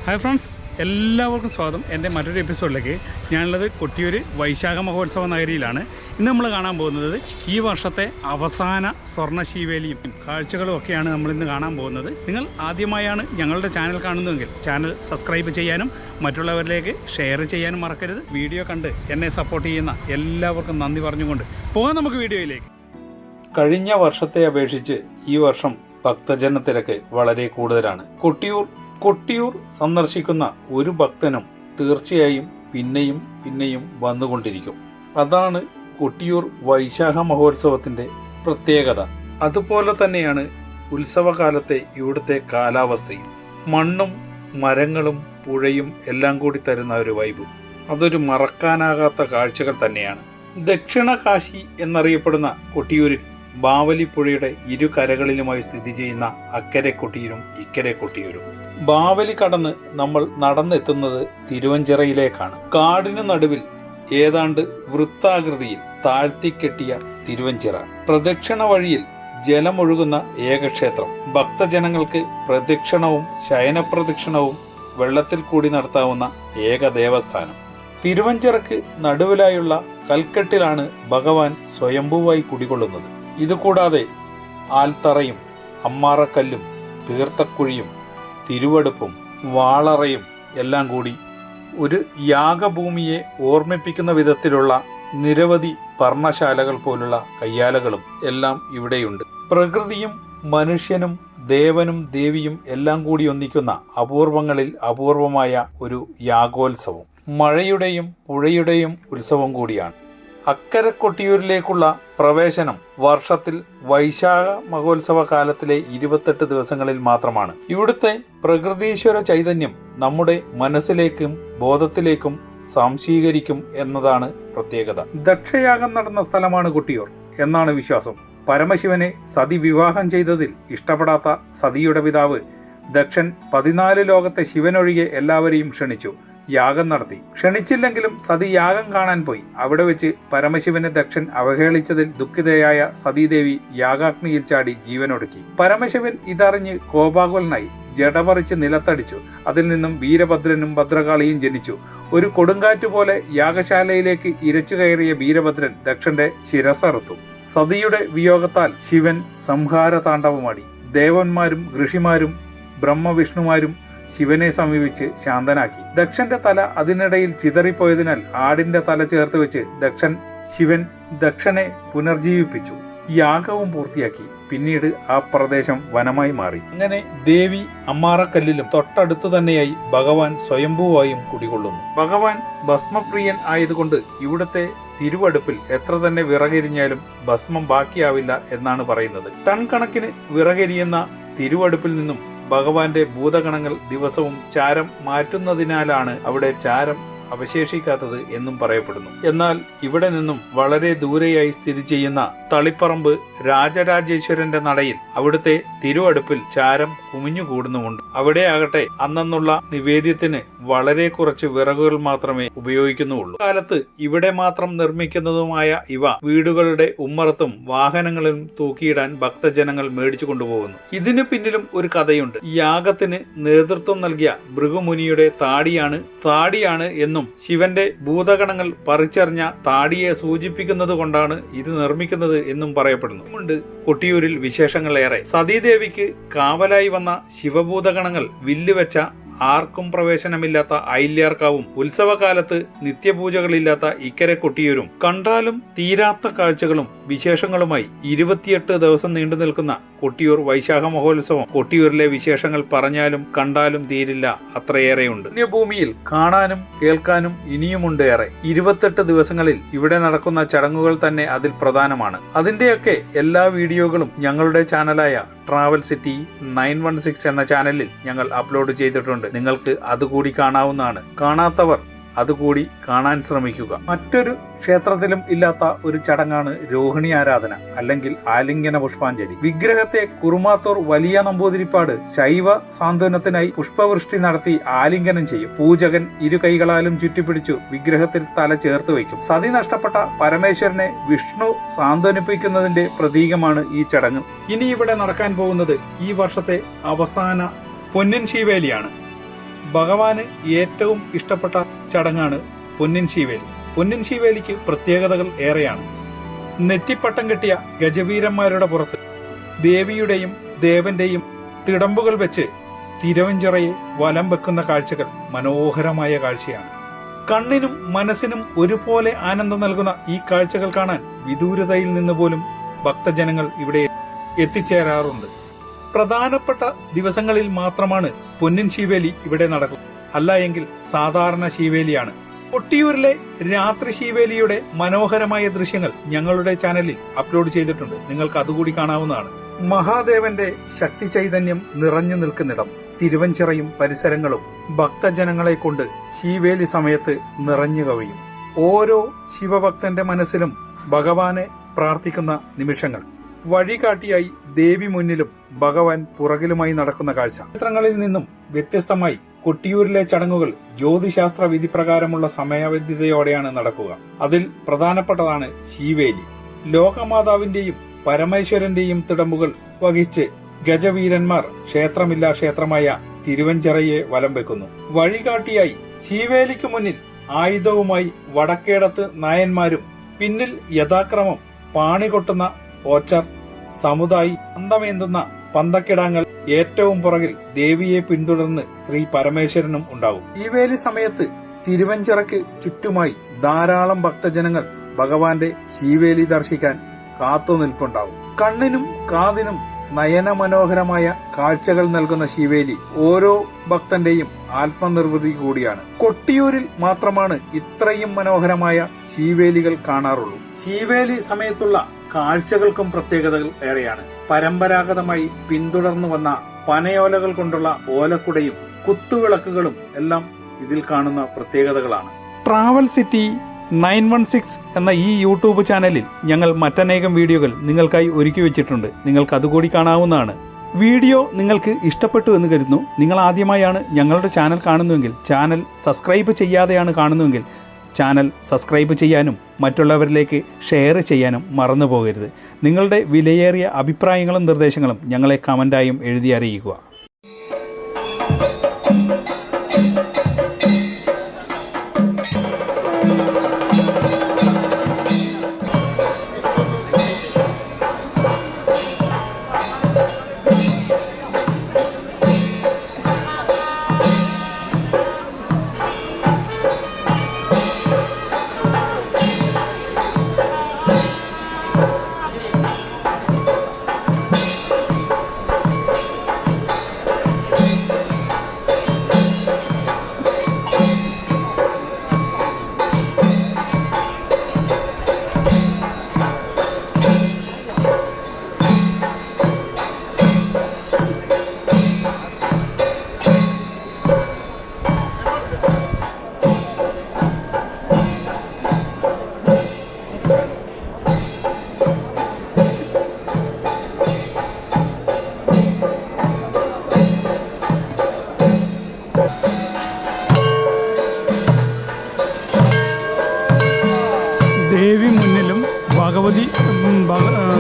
Hi friends, എല്ലാവർക്കും സ്വാഗതം. എൻ്റെ മറ്റൊരു എപ്പിസോഡിലേക്ക്. ഞാനുള്ളത് കൊട്ടിയൂർ വൈശാഖ മഹോത്സവ നഗരിയിലാണ്. ഇന്ന് നമ്മൾ കാണാൻ പോകുന്നത് ഈ വർഷത്തെ അവസാന സ്വർണ്ണ ശീവേലിയും കാഴ്ചകളും ഒക്കെയാണ് നമ്മളിന്ന് കാണാൻ പോകുന്നത്. നിങ്ങൾ ആദ്യമായാണ് ഞങ്ങളുടെ ചാനൽ കാണുന്നതെങ്കിൽ ചാനൽ സബ്സ്ക്രൈബ് ചെയ്യാനും മറ്റുള്ളവരിലേക്ക് ഷെയർ ചെയ്യാനും മറക്കരുത്. വീഡിയോ കണ്ട് എന്നെ സപ്പോർട്ട് ചെയ്യുന്ന എല്ലാവർക്കും നന്ദി പറഞ്ഞുകൊണ്ട് പോകാം നമുക്ക് വീഡിയോയിലേക്ക്. കഴിഞ്ഞ വർഷത്തെ അപേക്ഷിച്ച് ഈ വർഷം ഭക്തജന തിരക്ക് വളരെ കൂടുതലാണ്. കൊട്ടിയൂർ സന്ദർശിക്കുന്ന ഒരു ഭക്തനും തീർച്ചയായും പിന്നെയും വന്നുകൊണ്ടിരിക്കും. അതാണ് കൊട്ടിയൂർ വൈശാഖ മഹോത്സവത്തിന്റെ പ്രത്യേകത. അതുപോലെ തന്നെയാണ് ഉത്സവകാലത്തെ ഇവിടുത്തെ കാലാവസ്ഥയും. മണ്ണും മരങ്ങളും പുഴയും എല്ലാം കൂടി തരുന്ന ഒരു വൈബ്. അതൊരു മറക്കാനാകാത്ത കാഴ്ചകൾ തന്നെയാണ്. ദക്ഷിണ കാശി എന്നറിയപ്പെടുന്ന കൊട്ടിയൂരിൽ ബാവലിപ്പുഴയുടെ ഇരു കരകളിലുമായി സ്ഥിതി ചെയ്യുന്ന അക്കരെ കൊട്ടിയൂരും ഇക്കരെ കൊട്ടിയൂരും. ബാവലി കടന്ന് നമ്മൾ നടന്നെത്തുന്നത് തിരുവഞ്ചിറയിലേക്കാണ്. കാടിനു നടുവിൽ ഏതാണ്ട് വൃത്താകൃതിയിൽ താഴ്ത്തിക്കെട്ടിയ തിരുവഞ്ചിറ, പ്രദക്ഷിണ വഴിയിൽ ജലമൊഴുകുന്ന ഏകക്ഷേത്രം, ഭക്തജനങ്ങൾക്ക് പ്രദക്ഷിണവും ശയനപ്രദക്ഷിണവും വെള്ളത്തിൽ കൂടി നടത്താവുന്ന ഏക ദേവസ്ഥാനം. തിരുവഞ്ചിറക്ക് നടുവിലായുള്ള കൽക്കെട്ടിലാണ് ഭഗവാൻ സ്വയംഭൂവായി കുടികൊള്ളുന്നത്. ഇതുകൂടാതെ ആൽത്തറയും അമ്മാറക്കല്ലും തീർത്ഥക്കുഴിയും തിരുവടുപ്പും വാളറയും എല്ലാം കൂടി ഒരു യാഗഭൂമിയെ ഓർമ്മിപ്പിക്കുന്ന വിധത്തിലുള്ള നിരവധി പർണശാലകൾ പോലുള്ള കയ്യാലകളും എല്ലാം ഇവിടെയുണ്ട്. പ്രകൃതിയും മനുഷ്യനും ദേവനും ദേവിയും എല്ലാം കൂടി ഒന്നിക്കുന്ന അപൂർവങ്ങളിൽ അപൂർവമായ ഒരു യാഗോത്സവം, മഴയുടെയും പുഴയുടെയും ഉത്സവം കൂടിയാണ്. അക്കരെ കൊട്ടിയൂരിലേക്കുള്ള പ്രവേശനം വർഷത്തിൽ വൈശാഖ മഹോത്സവ കാലത്തിലെ 28 ദിവസങ്ങളിൽ മാത്രമാണ്. ഇവിടുത്തെ പ്രകൃതീശ്വര ചൈതന്യം നമ്മുടെ മനസ്സിലേക്കും ബോധത്തിലേക്കും സംശീകരിക്കും എന്നതാണ് പ്രത്യേകത. ദക്ഷയാഗം നടന്ന സ്ഥലമാണ് കൊട്ടിയൂർ എന്നാണ് വിശ്വാസം. പരമശിവനെ സതി വിവാഹം ചെയ്തതിൽ ഇഷ്ടപ്പെടാത്ത സതിയുടെ പിതാവ് ദക്ഷൻ 14 ലോകത്തെ ശിവനൊഴികെ എല്ലാവരെയും ക്ഷണിച്ചു. യാഗം നടത്തി. ക്ഷണിച്ചില്ലെങ്കിലും സതി യാഗം കാണാൻ പോയി. അവിടെ വെച്ച് പരമശിവനെ ദക്ഷൻ അവഹേളിച്ചതിൽ ദുഃഖിതയായ സതീദേവി യാഗാഗ്നിയിൽ ചാടി ജീവനൊടുക്കി. പരമശിവൻ ഇതറിഞ്ഞ് കോപാകുലനായി ജടപറിച്ച് നിലത്തടിച്ചു. അതിൽ നിന്നും വീരഭദ്രനും ഭദ്രകാളിയും ജനിച്ചു. ഒരു കൊടുങ്കാറ്റ് പോലെ യാഗശാലയിലേക്ക് ഇരച്ചു കയറിയ വീരഭദ്രൻ ദക്ഷന്റെ ശിരസറുത്തു. സതിയുടെ വിയോഗത്താൽ ശിവൻ സംഹാര താണ്ഡവമാടി. ദേവന്മാരും ഋഷിമാരും ബ്രഹ്മവിഷ്ണുമാരും ശിവനെ സമീപിച്ച് ശാന്തനാക്കി. ദക്ഷന്റെ തല അതിനിടയിൽ ചിതറിപ്പോയതിനാൽ ആടിന്റെ തല ചേർത്ത് വെച്ച് ശിവൻ ദക്ഷനെ പുനർജീവിപ്പിച്ചു. യാഗവും പൂർത്തിയാക്കി. പിന്നീട് ആ പ്രദേശം വനമായി മാറി. അങ്ങനെ ദേവി അമ്മാറക്കല്ലിലും തൊട്ടടുത്ത് തന്നെയായി ഭഗവാൻ സ്വയംഭൂവായും കുടികൊള്ളുന്നു. ഭഗവാൻ ഭസ്മപ്രിയൻ ആയതുകൊണ്ട് ഇവിടുത്തെ തിരുവടുപ്പിൽ എത്ര തന്നെ വിറകരിഞ്ഞാലും ഭസ്മം ബാക്കിയാവില്ല എന്നാണ് പറയുന്നത്. ടൺ കണക്കിന് വിറകരിയുന്ന തിരുവടുപ്പിൽ നിന്നും ഭഗവാന്റെ ഭൂതഗണങ്ങൾ ദിവസവും ചാരം മാറ്റുന്നതിനാലാണ് അവിടെ ചാരം അവശേഷിക്കാത്തത് എന്നും പറയപ്പെടുന്നു. എന്നാൽ ഇവിടെ നിന്നും വളരെ ദൂരെയായി സ്ഥിതി ചെയ്യുന്ന തളിപ്പറമ്പ് രാജരാജേശ്വരന്റെ നടയിൽ അവിടുത്തെ തിരുവടുപ്പിൽ ചാരം കുമിഞ്ഞുകൂടുന്നുമുണ്ട്. അവിടെ ആകട്ടെ അന്നുള്ള നിവേദ്യത്തിന് വളരെ കുറച്ച് വിറകുകൾ മാത്രമേ ഉപയോഗിക്കുന്നുള്ളൂ. കാലത്ത് ഇവിടെ മാത്രം നിർമ്മിക്കുന്നതുമായ ഇവ വീടുകളുടെ ഉമ്മറത്തും വാഹനങ്ങളിലും തൂക്കിയിടാൻ ഭക്തജനങ്ങൾ മേടിച്ചു കൊണ്ടുപോകുന്നു. ഇതിനു പിന്നിലും ഒരു കഥയുണ്ട്. യാഗത്തിന് നേതൃത്വം നൽകിയ ഭൃഗുമുനിയുടെ താടിയാണ് എന്നും ശിവന്റെ ഭൂതഗണങ്ങൾ പറിച്ചറിഞ്ഞ താടിയെ സൂചിപ്പിക്കുന്നത് കൊണ്ടാണ് ഇത് നിർമ്മിക്കുന്നത് എന്നും പറയപ്പെടുന്നു. കൊട്ടിയൂരിൽ വിശേഷങ്ങളേറെ. സതീദേവിക്ക് കാവലായി വന്ന ശിവഭൂതഗണങ്ങൾ വില്ലുവെച്ച ആർക്കും പ്രവേശനമില്ലാത്ത ഐല്യാർക്കാവും ഉത്സവകാലത്ത് നിത്യപൂജകളില്ലാത്ത ഇക്കരെ കൊട്ടിയൂരും കണ്ടാലും തീരാത്ത കാഴ്ചകളും വിശേഷങ്ങളുമായി 28 ദിവസം നീണ്ടു നിൽക്കുന്ന കൊട്ടിയൂർ വൈശാഖ മഹോത്സവം. കൊട്ടിയൂരിലെ വിശേഷങ്ങൾ പറഞ്ഞാലും കണ്ടാലും തീരില്ല, അത്രയേറെയുണ്ട്. പുണ്യഭൂമിയിൽ കാണാനും കേൾക്കാനും ഇനിയുമുണ്ട് ഏറെ. 28 ദിവസങ്ങളിൽ ഇവിടെ നടക്കുന്ന ചടങ്ങുകൾ തന്നെ അതിൽ പ്രധാനമാണ്. അതിന്റെയൊക്കെ എല്ലാ വീഡിയോകളും ഞങ്ങളുടെ ചാനലായ ട്രാവൽ സിറ്റി 916 എന്ന ചാനലിൽ ഞങ്ങൾ അപ്ലോഡ് ചെയ്തിട്ടുണ്ട്. നിങ്ങൾക്ക് അതുകൂടി കാണാവുന്നതാണ്. കാണാത്തവർ അതുകൂടി കാണാൻ ശ്രമിക്കുക. മറ്റൊരു ക്ഷേത്രത്തിലും ഇല്ലാത്ത ഒരു ചടങ്ങാണ് രോഹിണി ആരാധന അല്ലെങ്കിൽ ആലിംഗന പുഷ്പാഞ്ജലി. വിഗ്രഹത്തെ കുറുമാത്തൂർ വലിയ നമ്പൂതിരിപ്പാട് ശൈവ സാന്ത്വനത്തിനായി പുഷ്പവൃഷ്ടി നടത്തി ആലിംഗനം ചെയ്യും. പൂജകൻ ഇരു കൈകളാലും ചുറ്റിപ്പിടിച്ചു വിഗ്രഹത്തിൽ തല ചേർത്ത് വയ്ക്കും. സതി നഷ്ടപ്പെട്ട പരമേശ്വരനെ വിഷ്ണു സാന്ത്വനിപ്പിക്കുന്നതിന്റെ പ്രതീകമാണ് ഈ ചടങ്ങ്. ഇനി ഇവിടെ നടക്കാൻ പോകുന്നത് ഈ വർഷത്തെ അവസാന പൊന്നിൻ ശീവേലിയാണ്. ഭഗവാന് ഏറ്റവും ഇഷ്ടപ്പെട്ട ചടങ്ങാണ് പൊന്നിൻ ശീവേലി. പൊന്നിൻ ശീവേലിക്ക് പ്രത്യേകതകൾ ഏറെയാണ്. നെറ്റിപ്പട്ടം കെട്ടിയ ഗജവീരന്മാരുടെ പുറത്ത് ദേവിയുടെയും ദേവന്റെയും തിടമ്പുകൾ വെച്ച് തിരുവഞ്ചിറയെ വലം വെക്കുന്ന കാഴ്ചകൾ മനോഹരമായ കാഴ്ചയാണ്. കണ്ണിനും മനസ്സിനും ഒരുപോലെ ആനന്ദം നൽകുന്ന ഈ കാഴ്ചകൾ കാണാൻ വിദൂരതയിൽ നിന്ന് പോലും ഭക്തജനങ്ങൾ ഇവിടെ എത്തിച്ചേരാറുണ്ട്. പ്രധാനപ്പെട്ട ദിവസങ്ങളിൽ മാത്രമാണ് പൊന്നിൻ ശീവേലി ഇവിടെ നടക്കുക. അല്ല എങ്കിൽ സാധാരണ ശീവേലിയാണ്. കൊട്ടിയൂരിലെ രാത്രി ശീവേലിയുടെ മനോഹരമായ ദൃശ്യങ്ങൾ ഞങ്ങളുടെ ചാനലിൽ അപ്ലോഡ് ചെയ്തിട്ടുണ്ട്. നിങ്ങൾക്ക് അതുകൂടി കാണാവുന്നതാണ്. മഹാദേവന്റെ ശക്തി ചൈതന്യം നിറഞ്ഞു നിൽക്കുന്നിടം തിരുവഞ്ചിറയും പരിസരങ്ങളും ഭക്തജനങ്ങളെ കൊണ്ട് ശീവേലി സമയത്ത് നിറഞ്ഞു കവിയും. ഓരോ ശിവഭക്തന്റെ മനസ്സിലും ഭഗവാനെ പ്രാർത്ഥിക്കുന്ന നിമിഷങ്ങൾ. വഴികാട്ടിയായി ദേവി മുന്നിലും ഭഗവാൻ പുറകിലുമായി നടക്കുന്ന കാഴ്ച. ക്ഷേത്രങ്ങളിൽ നിന്നും വ്യത്യസ്തമായി കൊട്ടിയൂരിലെ ചടങ്ങുകൾ ജ്യോതിശാസ്ത്ര വിധി പ്രകാരമുള്ള സമയബന്ധിതയോടെയാണ് നടക്കുക. അതിൽ പ്രധാനപ്പെട്ടതാണ് ശീവേലി. ലോകമാതാവിന്റെയും പരമേശ്വരന്റെയും തിടമ്പുകൾ വഹിച്ച് ഗജവീരന്മാർ ക്ഷേത്രമില്ലാ ക്ഷേത്രമായ തിരുവഞ്ചിറയെ വലം വെക്കുന്നു. വഴികാട്ടിയായി ശീവേലിക്ക് മുന്നിൽ ആയുധവുമായി വടക്കേടത്ത് നായന്മാരും പിന്നിൽ യഥാക്രമം പാണികൊട്ടുന്ന ഓച്ചർ, സമുദായി, പന്തമേന്തുന്ന പന്തക്കിടാങ്ങൾ, ഏറ്റവും പുറകിൽ ദേവിയെ പിന്തുടർന്ന് ശ്രീ പരമേശ്വരനും ഉണ്ടാവും. ശീവേലി സമയത്ത് തിരുവഞ്ചിറയ്ക്ക് ചുറ്റുമായി ധാരാളം ഭക്തജനങ്ങൾ ഭഗവാന്റെ ശീവേലി ദർശിക്കാൻ കാത്തുനിൽപ്പുണ്ടാവും. കണ്ണിനും കാതിനും നയനമനോഹരമായ കാഴ്ചകൾ നൽകുന്ന ശീവേലി ഓരോ ഭക്തന്റെയും ആത്മനിർവൃതി കൂടിയാണ്. കൊട്ടിയൂരിൽ മാത്രമാണ് ഇത്രയും മനോഹരമായ ശീവേലികൾ കാണാറുള്ളൂ. ശീവേലി സമയത്തുള്ള കാഴ്ചകൾക്കും പ്രത്യേകതകൾ ഏറെയാണ്. പരമ്പരാഗതമായി പിന്തുടർന്നു വന്ന പനയോലകൾ കൊണ്ടുള്ള ഓലക്കുടയും കുത്തുവിളക്കുകളും എല്ലാം ഇതിൽ കാണുന്ന പ്രത്യേകതകളാണ്. ട്രാവൽ സിറ്റി 916 എന്ന ഈ യൂട്യൂബ് ചാനലിൽ ഞങ്ങൾ മറ്റനേകം വീഡിയോകൾ നിങ്ങൾക്കായി ഒരുക്കി വെച്ചിട്ടുണ്ട്. നിങ്ങൾക്ക് അതുകൂടി കാണാവുന്നതാണ്. വീഡിയോ നിങ്ങൾക്ക് ഇഷ്ടപ്പെട്ടു എന്ന് കരുതുന്നു. നിങ്ങൾ ആദ്യമായാണ് ഞങ്ങളുടെ ചാനൽ കാണുന്നുവെങ്കിൽ, ചാനൽ സബ്സ്ക്രൈബ് ചെയ്യാതെയാണ് കാണുന്നുവെങ്കിൽ ചാനൽ സബ്സ്ക്രൈബ് ചെയ്യാനും മറ്റുള്ളവരിലേക്ക് ഷെയർ ചെയ്യാനും മറന്നു പോകരുത്. നിങ്ങളുടെ വിലയേറിയ അഭിപ്രായങ്ങളും നിർദ്ദേശങ്ങളും ഞങ്ങളെ കമൻ്റായും എഴുതി അറിയിക്കുക.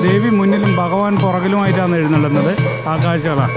ദേവി മുന്നിലും ഭഗവാൻ പുറകിലുമായിട്ടാണ് എഴുന്നള്ളുന്നത്. ആ കാഴ്ചകളാണ്.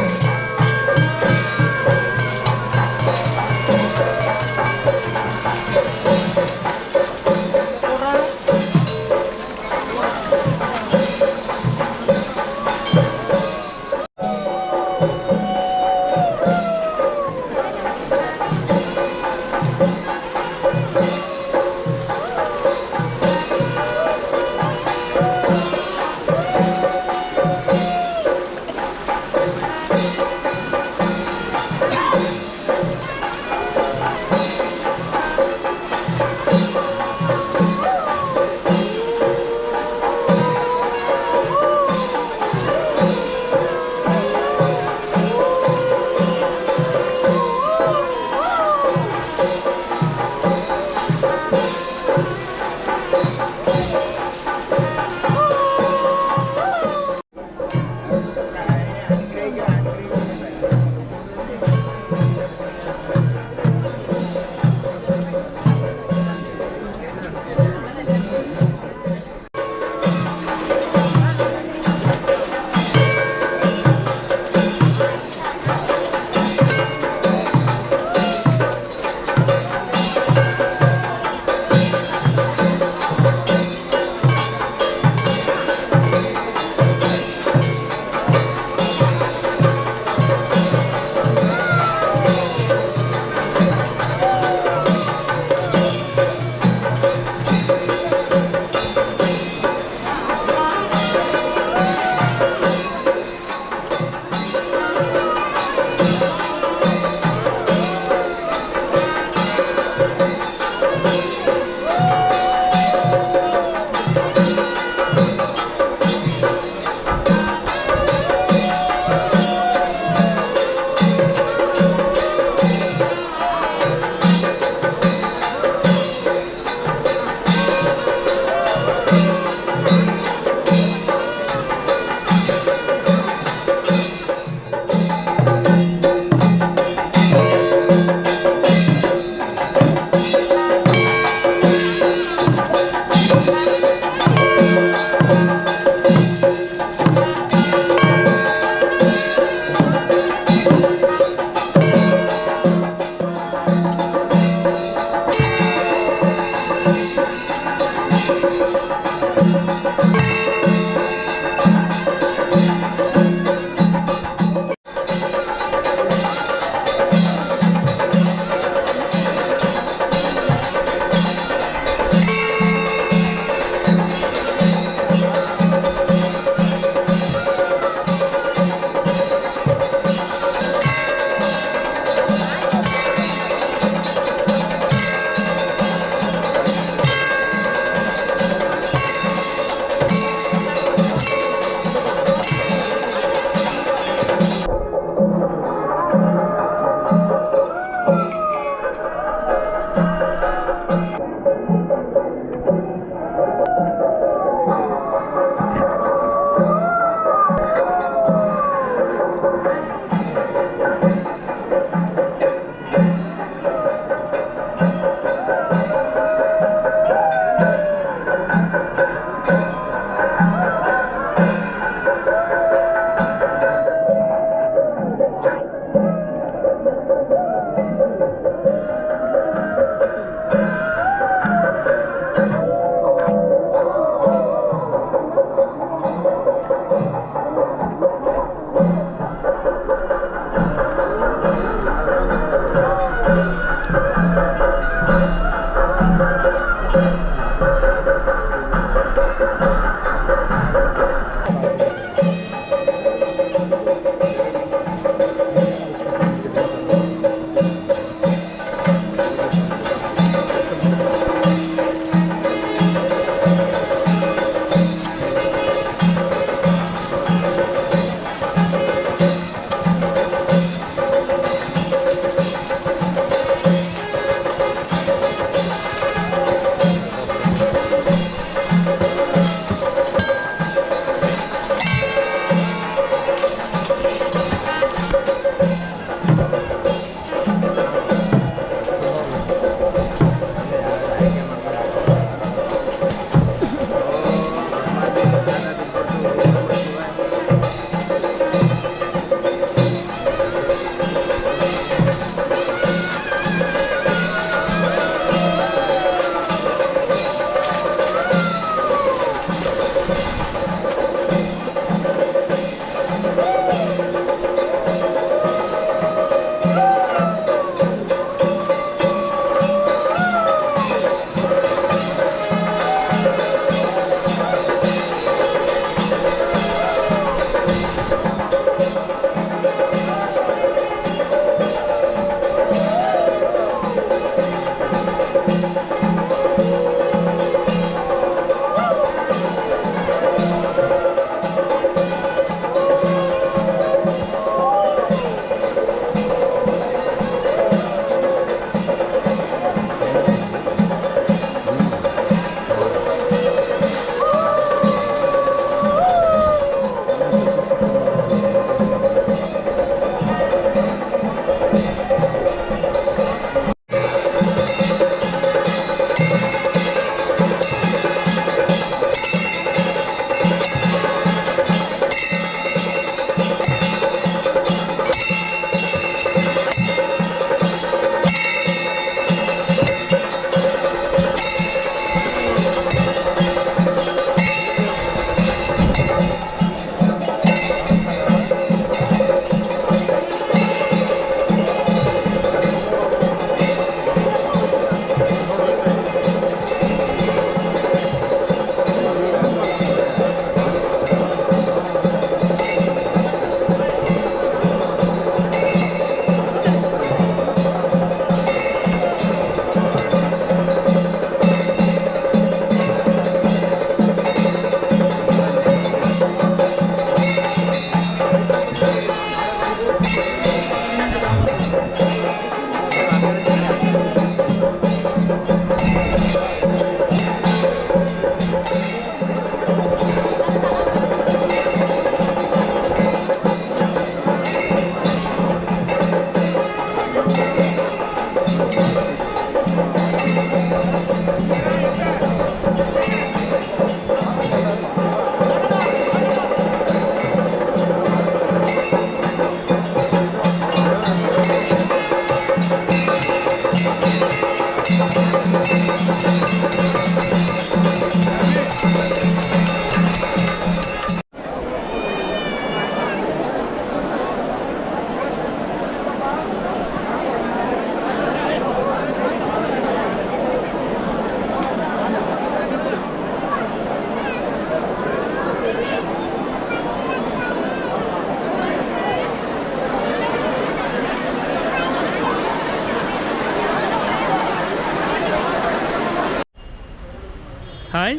ഹായ്,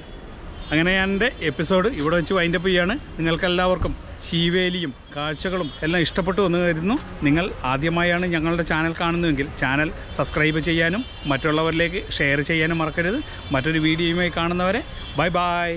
അങ്ങനെ ഞാൻ എൻ്റെ എപ്പിസോഡ് ഇവിടെ വെച്ച് വൈൻഡപ്പ് ചെയ്യുകയാണ്. നിങ്ങൾക്കെല്ലാവർക്കും ശീവേലിയും കാഴ്ചകളും എല്ലാം ഇഷ്ടപ്പെട്ടു എന്ന് കരുതുന്നു. നിങ്ങൾ ആദ്യമായാണ് ഞങ്ങളുടെ ചാനൽ കാണുന്നതെങ്കിൽ ചാനൽ സബ്സ്ക്രൈബ് ചെയ്യാനും മറ്റുള്ളവരിലേക്ക് ഷെയർ ചെയ്യാനും മറക്കരുത്. മറ്റൊരു വീഡിയോയുമായി കാണുന്നവരെ ബൈ ബൈ.